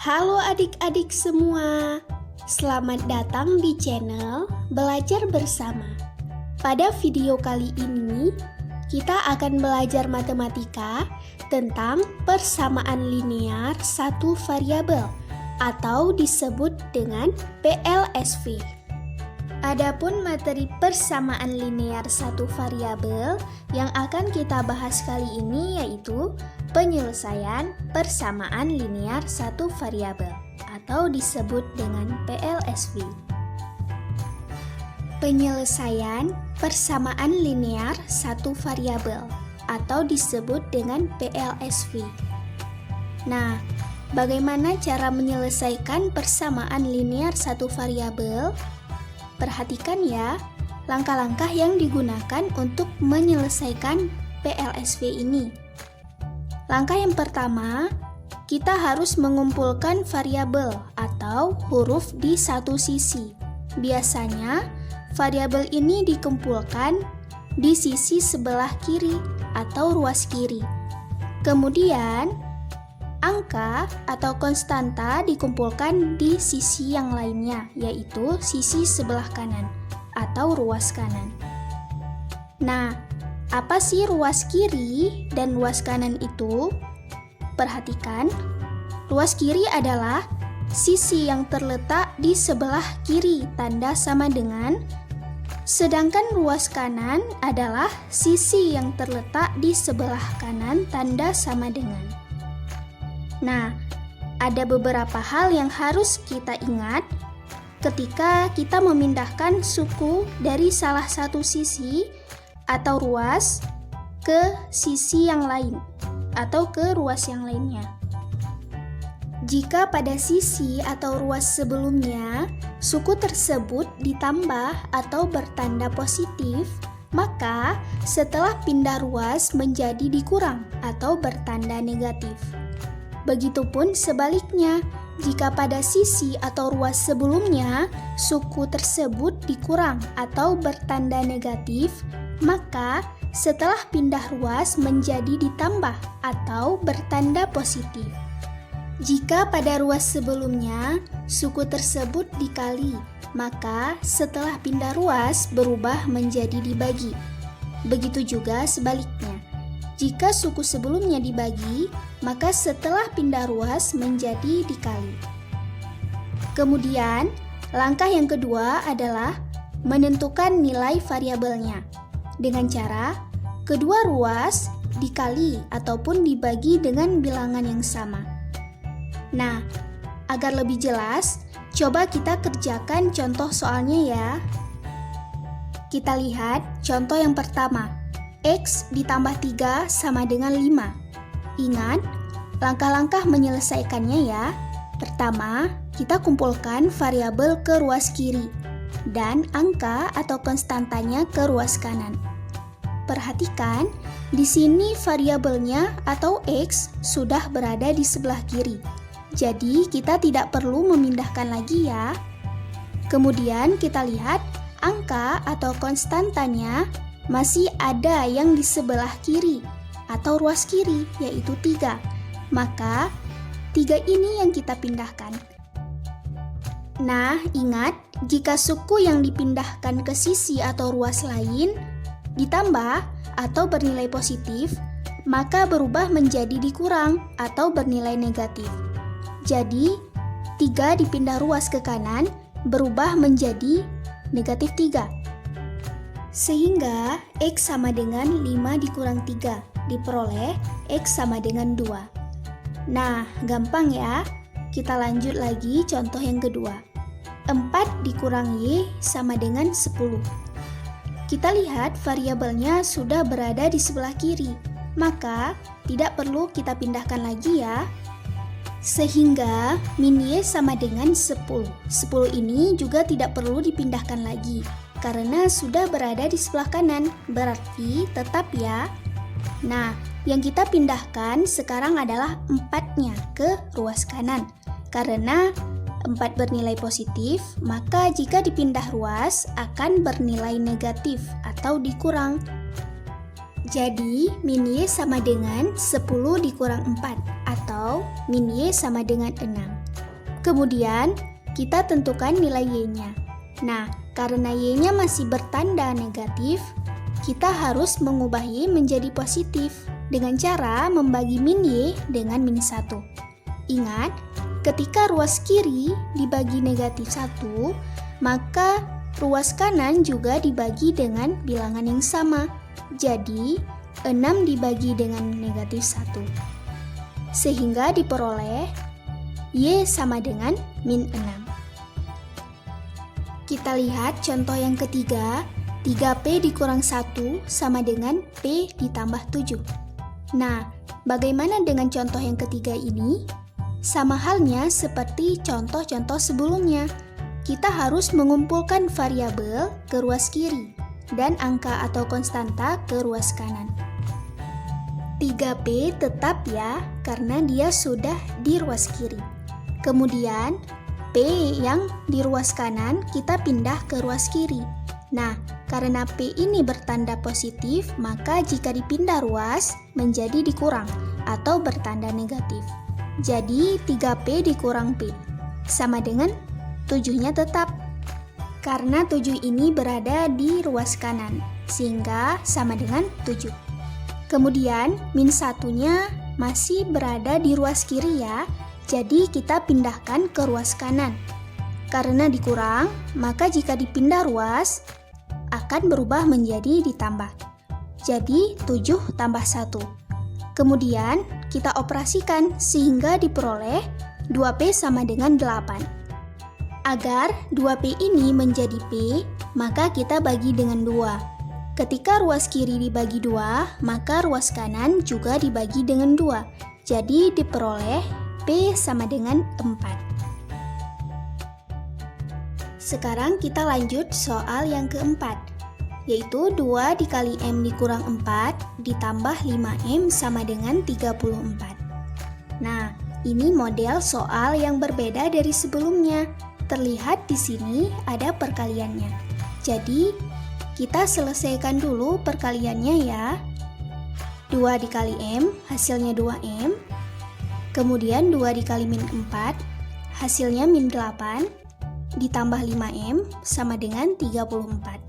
Halo adik-adik semua, selamat datang di channel Belajar Bersama. Pada video kali ini, kita akan belajar matematika tentang persamaan linear satu variabel atau disebut dengan PLSV. Adapun materi persamaan linear satu variabel yang akan kita bahas kali ini yaitu penyelesaian persamaan linear satu variabel atau disebut dengan PLSV. Penyelesaian persamaan linear satu variabel atau disebut dengan PLSV. Nah, bagaimana cara menyelesaikan persamaan linear satu variabel? Perhatikan ya, langkah-langkah yang digunakan untuk menyelesaikan PLSV ini. Langkah yang pertama, kita harus mengumpulkan variabel atau huruf di satu sisi. Biasanya, variabel ini dikumpulkan di sisi sebelah kiri atau ruas kiri. Kemudian, angka atau konstanta dikumpulkan di sisi yang lainnya, yaitu sisi sebelah kanan atau ruas kanan. Nah, apa sih ruas kiri dan ruas kanan itu? Perhatikan, ruas kiri adalah sisi yang terletak di sebelah kiri tanda sama dengan, sedangkan ruas kanan adalah sisi yang terletak di sebelah kanan tanda sama dengan. Nah, ada beberapa hal yang harus kita ingat ketika kita memindahkan suku dari salah satu sisi atau ruas ke sisi yang lain atau ke ruas yang lainnya. Jika pada sisi atau ruas sebelumnya suku tersebut ditambah atau bertanda positif, maka setelah pindah ruas menjadi dikurang atau bertanda negatif. Begitupun sebaliknya, jika pada sisi atau ruas sebelumnya suku tersebut dikurang atau bertanda negatif, maka setelah pindah ruas menjadi ditambah atau bertanda positif. Jika pada ruas sebelumnya suku tersebut dikali, maka setelah pindah ruas berubah menjadi dibagi. Begitu juga sebaliknya. Jika suku sebelumnya dibagi, maka setelah pindah ruas menjadi dikali. Kemudian, langkah yang kedua adalah menentukan nilai variabelnya dengan cara kedua ruas dikali ataupun dibagi dengan bilangan yang sama. Nah, agar lebih jelas, coba kita kerjakan contoh soalnya ya. Kita lihat contoh yang pertama. X ditambah 3 sama dengan 5. Ingat, langkah-langkah menyelesaikannya ya. Pertama, kita kumpulkan variabel ke ruas kiri dan angka atau konstantanya ke ruas kanan. Perhatikan, di sini variabelnya atau X sudah berada di sebelah kiri. Jadi, kita tidak perlu memindahkan lagi ya. Kemudian kita lihat angka atau konstantanya masih ada yang di sebelah kiri atau ruas kiri, yaitu 3. Maka 3 ini yang kita pindahkan. Nah, ingat, jika suku yang dipindahkan ke sisi atau ruas lain ditambah atau bernilai positif, maka berubah menjadi dikurang atau bernilai negatif. Jadi, 3 dipindah ruas ke kanan berubah menjadi negatif 3. Sehingga X sama dengan 5 dikurang 3, diperoleh X sama dengan 2. Nah, gampang ya. Kita lanjut lagi contoh yang kedua. 4 dikurang Y sama dengan 10. Kita lihat variabelnya sudah berada di sebelah kiri, maka tidak perlu kita pindahkan lagi ya. Sehingga min Y sama dengan 10. 10 ini juga tidak perlu dipindahkan lagi karena sudah berada di sebelah kanan, berarti tetap ya. Nah, yang kita pindahkan sekarang adalah 4-nya ke ruas kanan. Karena 4 bernilai positif, maka jika dipindah ruas akan bernilai negatif atau dikurang. Jadi, min Y sama dengan 10 dikurang 4 atau min Y sama dengan 6. Kemudian, kita tentukan nilai Y-nya. Nah, karena Y-nya masih bertanda negatif, kita harus mengubah Y menjadi positif dengan cara membagi min Y dengan min 1. Ingat, ketika ruas kiri dibagi negatif 1, maka ruas kanan juga dibagi dengan bilangan yang sama. Jadi, 6 dibagi dengan negatif 1. Sehingga diperoleh Y sama dengan min 6. Kita lihat contoh yang ketiga, 3P dikurang 1 sama dengan P ditambah 7. Nah, bagaimana dengan contoh yang ketiga ini? Sama halnya seperti contoh-contoh sebelumnya. Kita harus mengumpulkan variabel ke ruas kiri dan angka atau konstanta ke ruas kanan. 3P tetap ya, karena dia sudah di ruas kiri. Kemudian, P yang di ruas kanan kita pindah ke ruas kiri. Nah, karena P ini bertanda positif, maka jika dipindah ruas menjadi dikurang atau bertanda negatif. Jadi 3P dikurang P sama dengan 7-nya tetap. Karena 7 ini berada di ruas kanan, sehingga sama dengan 7. Kemudian min 1-nya masih berada di ruas kiri ya. Jadi kita pindahkan ke ruas kanan. Karena dikurang, maka jika dipindah ruas akan berubah menjadi ditambah. Jadi 7 tambah 1. Kemudian kita operasikan sehingga diperoleh 2P sama dengan 8. Agar 2P ini menjadi P, maka kita bagi dengan 2. Ketika ruas kiri dibagi 2, maka ruas kanan juga dibagi dengan 2. Jadi diperoleh P sama dengan 4. Sekarang kita lanjut soal yang keempat, yaitu 2 dikali M dikurang 4 ditambah 5M sama dengan 34. Nah, ini model soal yang berbeda dari sebelumnya. Terlihat di sini ada perkaliannya. Jadi, kita selesaikan dulu perkaliannya ya. 2 dikali M, hasilnya 2M. Kemudian 2 dikali min 4, hasilnya min 8, ditambah 5M sama dengan 34.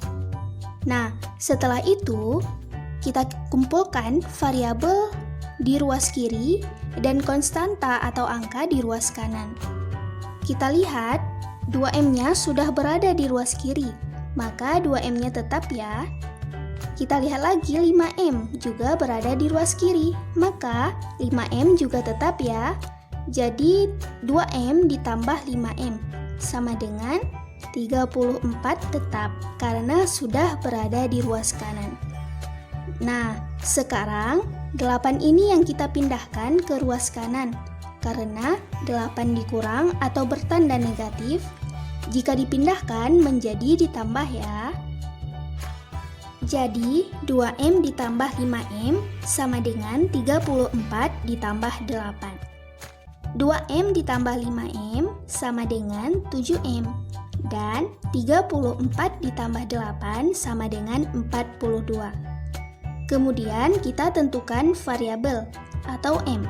Nah, setelah itu, kita kumpulkan variabel di ruas kiri dan konstanta atau angka di ruas kanan. Kita lihat, 2M-nya sudah berada di ruas kiri, maka 2M-nya tetap ya. Kita lihat lagi 5M juga berada di ruas kiri, maka 5M juga tetap ya. Jadi 2M ditambah 5M sama dengan 34 tetap karena sudah berada di ruas kanan. Nah, sekarang 8 ini yang kita pindahkan ke ruas kanan karena 8 dikurang atau bertanda negatif jika dipindahkan menjadi ditambah ya. Jadi, 2M ditambah 5M sama dengan 34 ditambah 8. 2M ditambah 5M sama dengan 7M. Dan 34 ditambah 8 sama dengan 42. Kemudian kita tentukan variabel atau M.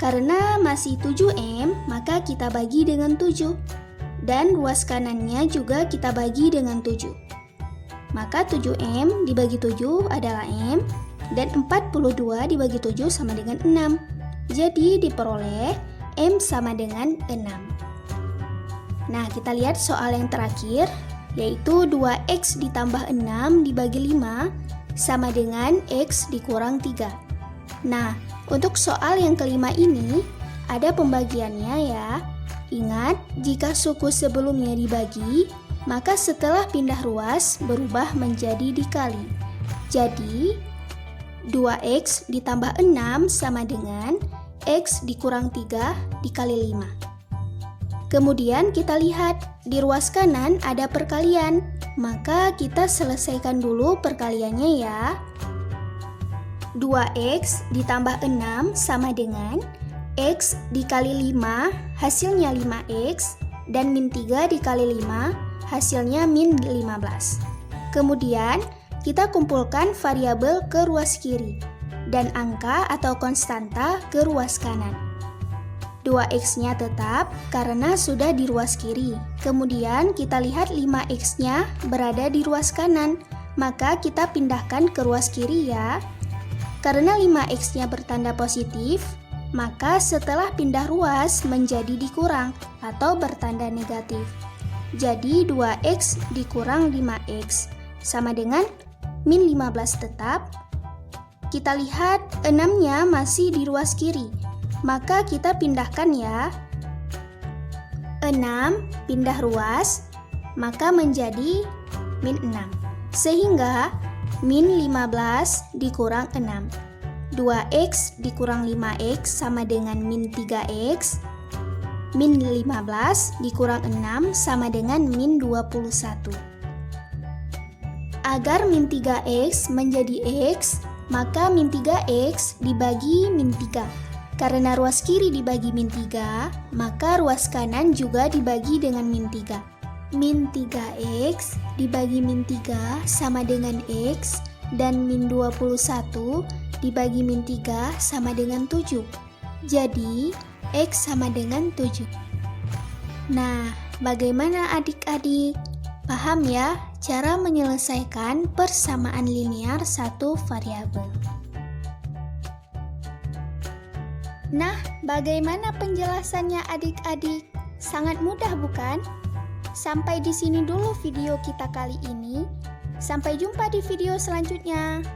Karena masih 7M, maka kita bagi dengan 7. Dan ruas kanannya juga kita bagi dengan 7. Maka 7M dibagi 7 adalah M, dan 42 dibagi 7 sama dengan 6. Jadi diperoleh M sama dengan 6. Nah, kita lihat soal yang terakhir, yaitu 2X ditambah 6 dibagi 5 sama dengan X dikurang 3. Nah, untuk soal yang kelima ini, ada pembagiannya ya. Ingat, jika suku sebelumnya dibagi, maka setelah pindah ruas berubah menjadi dikali. Jadi, 2X ditambah 6 sama dengan X dikurang 3 dikali 5. Kemudian kita lihat, di ruas kanan ada perkalian, maka kita selesaikan dulu perkaliannya ya. 2X ditambah 6 sama dengan X dikali 5, hasilnya 5X, dan min 3 dikali 5, hasilnya min 15. Kemudian, kita kumpulkan variabel ke ruas kiri dan angka atau konstanta ke ruas kanan. 2x-nya tetap karena sudah di ruas kiri. Kemudian kita lihat 5x-nya berada di ruas kanan, maka kita pindahkan ke ruas kiri ya. Karena 5x-nya bertanda positif, maka setelah pindah ruas menjadi dikurang atau bertanda negatif. Jadi 2x dikurang 5x sama dengan min 15 tetap. Kita lihat 6-nya masih di ruas kiri, maka kita pindahkan ya. 6 pindah ruas, maka menjadi min 6. Sehingga min 15 dikurang 6. 2x dikurang 5x sama dengan min 3x. Min 15 dikurang 6 sama dengan min 21. Agar min 3x menjadi x, maka min 3x dibagi min 3. Karena ruas kiri dibagi min 3, maka ruas kanan juga dibagi dengan min 3. Min 3x dibagi min 3 sama dengan x, dan min 21 dibagi min 3 sama dengan 7. Jadi, x sama dengan 7. Nah, bagaimana adik-adik? Paham ya cara menyelesaikan persamaan linear satu variabel? Nah, bagaimana penjelasannya adik-adik? Sangat mudah bukan? Sampai di sini dulu video kita kali ini. Sampai jumpa di video selanjutnya.